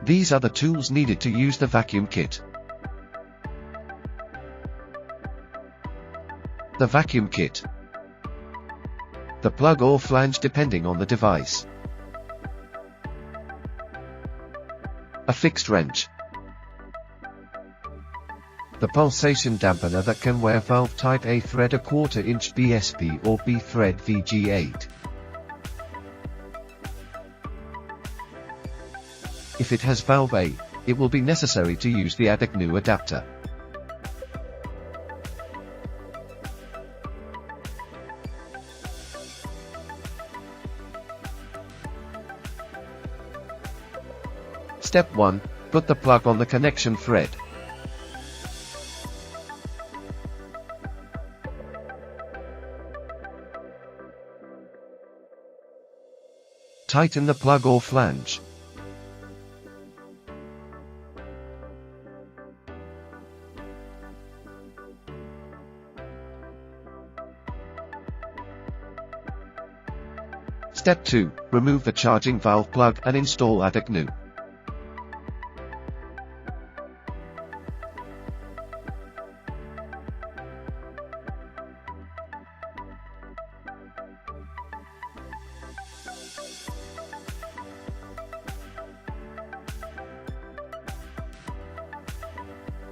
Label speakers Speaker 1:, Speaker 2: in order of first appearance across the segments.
Speaker 1: These are the tools needed to use the vacuum kit. The vacuum kit. The plug or flange depending on the device. A fixed wrench. The pulsation dampener that can wear valve type A thread, a 1/4 inch BSP or B thread VG8. If it has valve A, it will be necessary to use the HIDRACAR adapter. Step 1. Put the plug on the connection thread. Tighten the plug or flange. Step 2. Remove the charging valve plug and install HIDRACAR.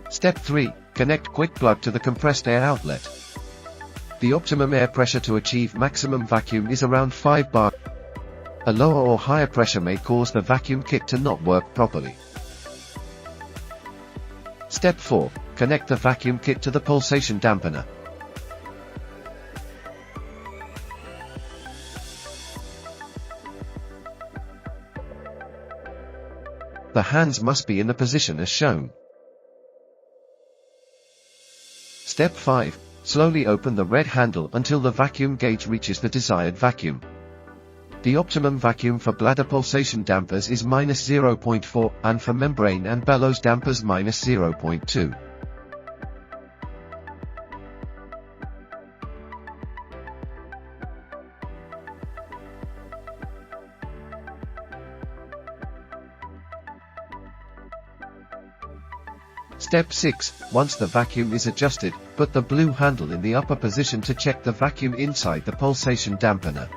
Speaker 1: Step 3. Connect quick plug to the compressed air outlet. The optimum air pressure to achieve maximum vacuum is around 5 bar. A lower or higher pressure may cause the vacuum kit to not work properly. Step 4. Connect the vacuum kit to the pulsation dampener. The hands must be in the position as shown. Step 5. Slowly open the red handle until the vacuum gauge reaches the desired vacuum. The optimum vacuum for bladder pulsation dampers is -0.4, and for membrane and bellows dampers -0.2. Step 6. Once the vacuum is adjusted, put the blue handle in the upper position to check the vacuum inside the pulsation dampener.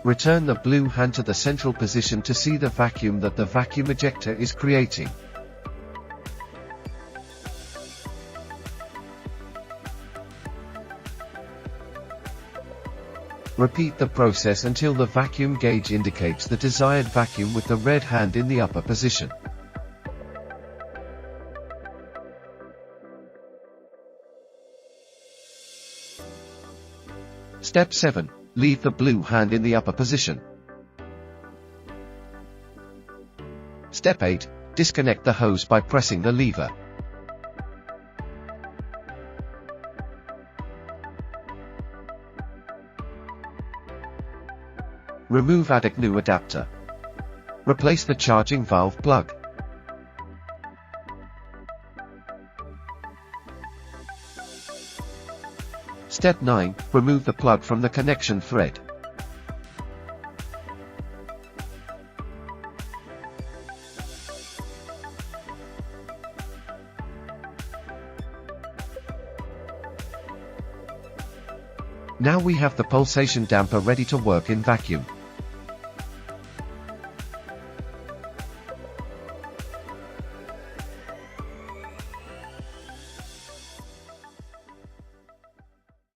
Speaker 1: Return the blue hand to the central position to see the vacuum that the vacuum ejector is creating. Repeat the process until the vacuum gauge indicates the desired vacuum with the red hand in the upper position. Step 7. Leave the blue hand in the upper position. Step 8. Disconnect the hose by pressing the lever. Remove HIDRACAR adapter. Replace the charging valve plug. Step 9. Remove the plug from the connection thread. Now we have the pulsation damper ready to work in vacuum.